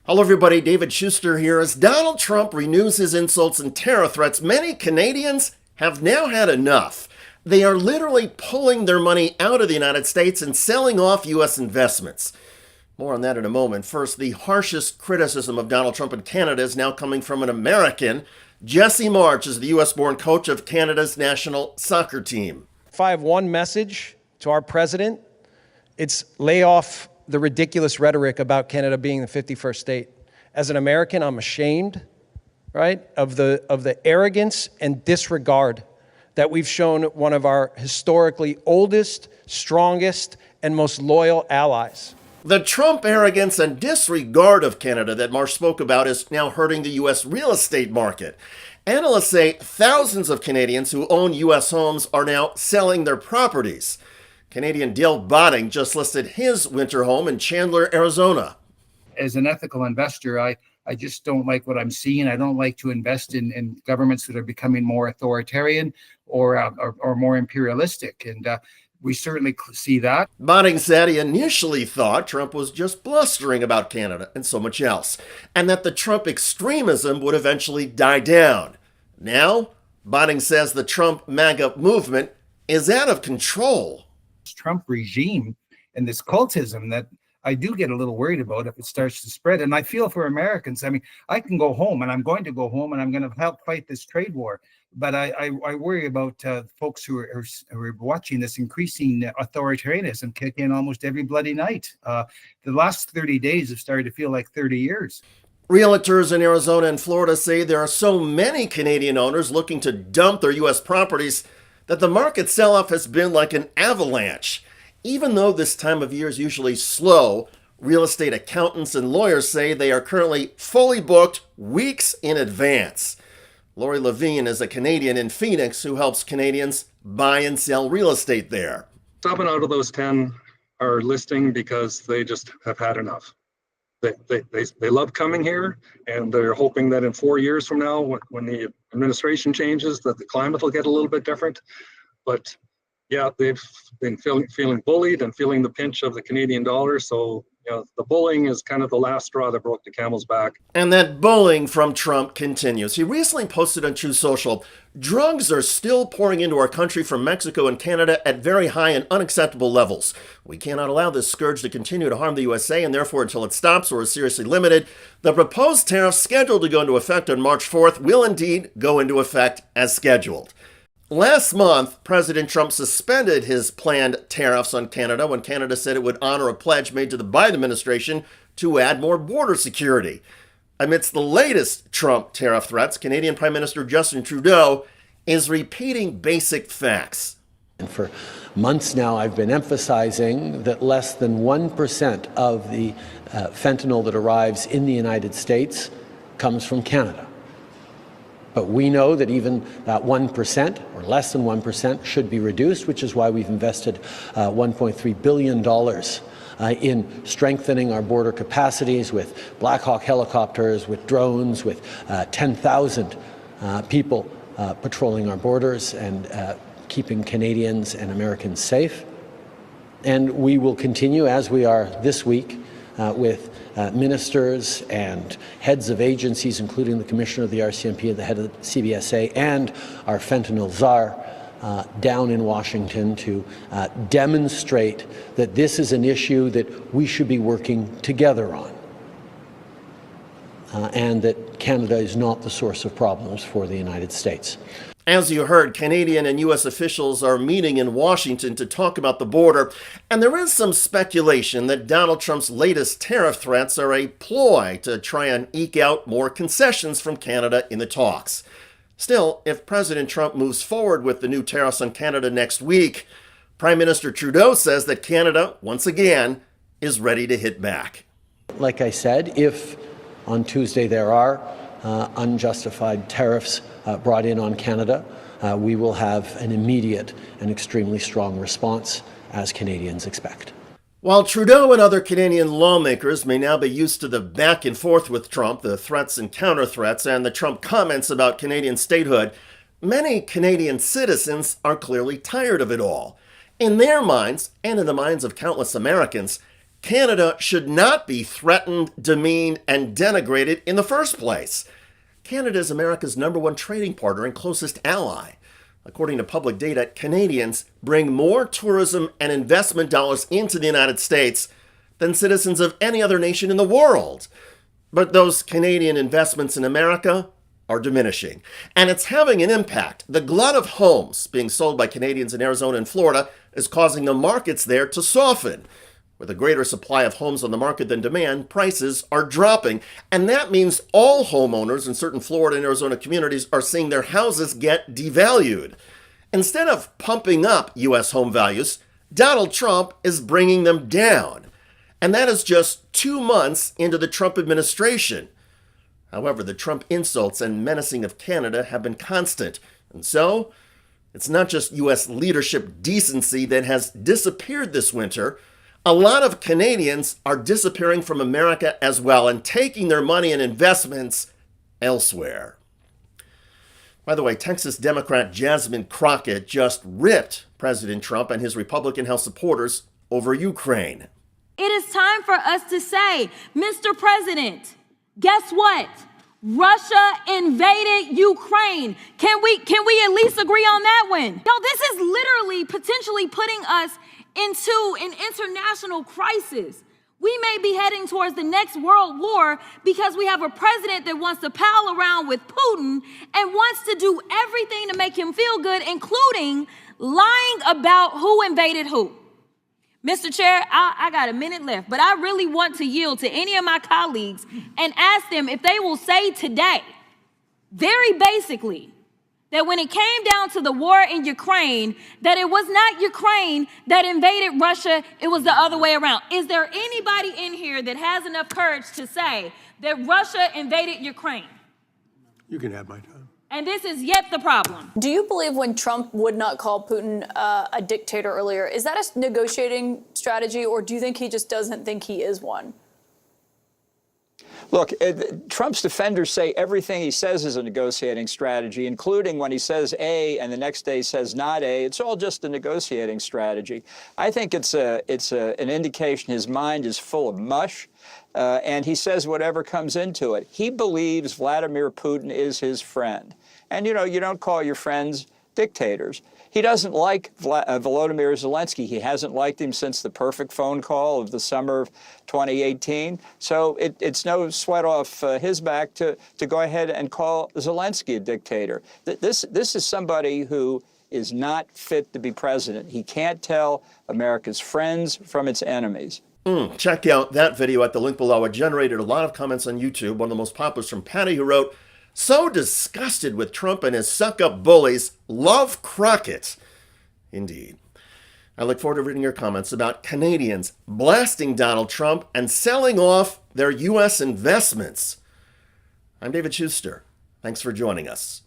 Hello, everybody. David Shuster here. As Donald Trump renews his insults and terror threats, many Canadians have now had enough. They are literally pulling their money out of the United States and selling off U.S. investments. More on that in a moment. First, the harshest criticism of Donald Trump in Canada is now coming from an American. Jesse March is the U.S.-born coach of Canada's national soccer team. If I have one message to our president, it's lay off the ridiculous rhetoric about Canada being the 51st state. As an American, I'm ashamed, right, of the arrogance and disregard that we've shown one of our historically oldest, strongest, and most loyal allies. The Trump arrogance and disregard of Canada that Marsh spoke about is now hurting the U.S. real estate market. Analysts say thousands of Canadians who own U.S. homes are now selling their properties. Canadian Dale Botting just listed his winter home in Chandler, Arizona. As an ethical investor, I just don't like what I'm seeing. I don't like to invest in governments that are becoming more authoritarian or more imperialistic. And we certainly see that. Botting said he initially thought Trump was just blustering about Canada and so much else, and that the Trump extremism would eventually die down. Now, Botting says the Trump MAGA movement is out of control. Trump regime and this cultism that I do get a little worried about if it starts to spread. And I feel for Americans. I mean, I can go home and I'm going to go home and I'm going to help fight this trade war. But I worry about folks who are watching this increasing authoritarianism kick in almost every bloody night. The last 30 days have started to feel like 30 years. Realtors in Arizona and Florida say there are so many Canadian owners looking to dump their U.S. properties that the market sell-off has been like an avalanche. Even though this time of year is usually slow, real estate accountants and lawyers say they are currently fully booked weeks in advance. Lori Levine is a Canadian in Phoenix who helps Canadians buy and sell real estate there. 7 out of those 10 are listing because they just have had enough. They love coming here, and they're hoping that in 4 years from now, when the administration changes, that the climate will get a little bit different. But yeah, they've been feeling bullied and feeling the pinch of the Canadian dollar. So the bullying is kind of the last straw that broke the camel's back. And that bullying from Trump continues. He recently posted on Truth Social, drugs are still pouring into our country from Mexico and Canada at very high and unacceptable levels. We cannot allow this scourge to continue to harm the USA, and therefore, until it stops or is seriously limited, the proposed tariffs scheduled to go into effect on March 4th will indeed go into effect as scheduled. Last month, President Trump suspended his planned tariffs on Canada when Canada said it would honor a pledge made to the Biden administration to add more border security. Amidst the latest Trump tariff threats, Canadian Prime Minister Justin Trudeau is repeating basic facts. And for months now, I've been emphasizing that less than 1% of the fentanyl that arrives in the United States comes from Canada. But we know that even that 1% or less than 1% should be reduced, which is why we've invested $1.3 billion in strengthening our border capacities with Black Hawk helicopters, with drones, with 10,000 people patrolling our borders and keeping Canadians and Americans safe. And we will continue, as we are this week, with ministers and heads of agencies, including the Commissioner of the RCMP and the head of the CBSA and our fentanyl czar down in Washington to demonstrate that this is an issue that we should be working together on and that Canada is not the source of problems for the United States. As you heard, Canadian and U.S. officials are meeting in Washington to talk about the border, and there is some speculation that Donald Trump's latest tariff threats are a ploy to try and eke out more concessions from Canada in the talks. Still, if President Trump moves forward with the new tariffs on Canada next week, Prime Minister Trudeau says that Canada, once again, is ready to hit back. Like I said, if on Tuesday there are unjustified tariffs brought in on Canada, we will have an immediate and extremely strong response, as Canadians expect. While Trudeau and other Canadian lawmakers may now be used to the back and forth with Trump, the threats and counter-threats, and the Trump comments about Canadian statehood, many Canadian citizens are clearly tired of it all. In their minds, and in the minds of countless Americans, Canada should not be threatened, demeaned, and denigrated in the first place. Canada is America's #1 trading partner and closest ally. According to public data, Canadians bring more tourism and investment dollars into the United States than citizens of any other nation in the world. But those Canadian investments in America are diminishing, and it's having an impact. The glut of homes being sold by Canadians in Arizona and Florida is causing the markets there to soften. With a greater supply of homes on the market than demand, prices are dropping. And that means all homeowners in certain Florida and Arizona communities are seeing their houses get devalued. Instead of pumping up U.S. home values, Donald Trump is bringing them down. And that is just 2 months into the Trump administration. However, the Trump insults and menacing of Canada have been constant. And so, it's not just U.S. leadership decency that has disappeared this winter. A lot of Canadians are disappearing from America as well and taking their money and investments elsewhere. By the way, Texas Democrat Jasmine Crockett just ripped President Trump and his Republican House supporters over Ukraine. It is time for us to say, Mr. President, guess what? Russia invaded Ukraine. Can we at least agree on that one? No, this is literally potentially putting us into an international crisis. We may be heading towards the next world war because we have a president that wants to pal around with Putin and wants to do everything to make him feel good, including lying about who invaded who. Mr. Chair, I got a minute left, but I really want to yield to any of my colleagues and ask them if they will say today, very basically, that when it came down to the war in Ukraine, that it was not Ukraine that invaded Russia, it was the other way around. Is there anybody in here that has enough courage to say that Russia invaded Ukraine? You can have my time. And this is yet the problem. Do you believe when Trump would not call Putin a dictator earlier, is that a negotiating strategy, or do you think he just doesn't think he is one? Look, Trump's defenders say everything he says is a negotiating strategy, including when he says A and the next day says not A. It's all just a negotiating strategy. I think it's an indication his mind is full of mush, and he says whatever comes into it. He believes Vladimir Putin is his friend. And, you know, you don't call your friends dictators. He doesn't like Volodymyr Zelensky. He hasn't liked him since the perfect phone call of the summer of 2018. So it's no sweat off his back to go ahead and call Zelensky a dictator. This is somebody who is not fit to be president. He can't tell America's friends from its enemies. Check out that video at the link below. It generated a lot of comments on YouTube. One of the most popular is from Patty, who wrote, "So disgusted with Trump and his suck-up bullies. Love Crockett." Indeed. I look forward to reading your comments about Canadians blasting Donald Trump and selling off their U.S. investments. I'm David Shuster. Thanks for joining us.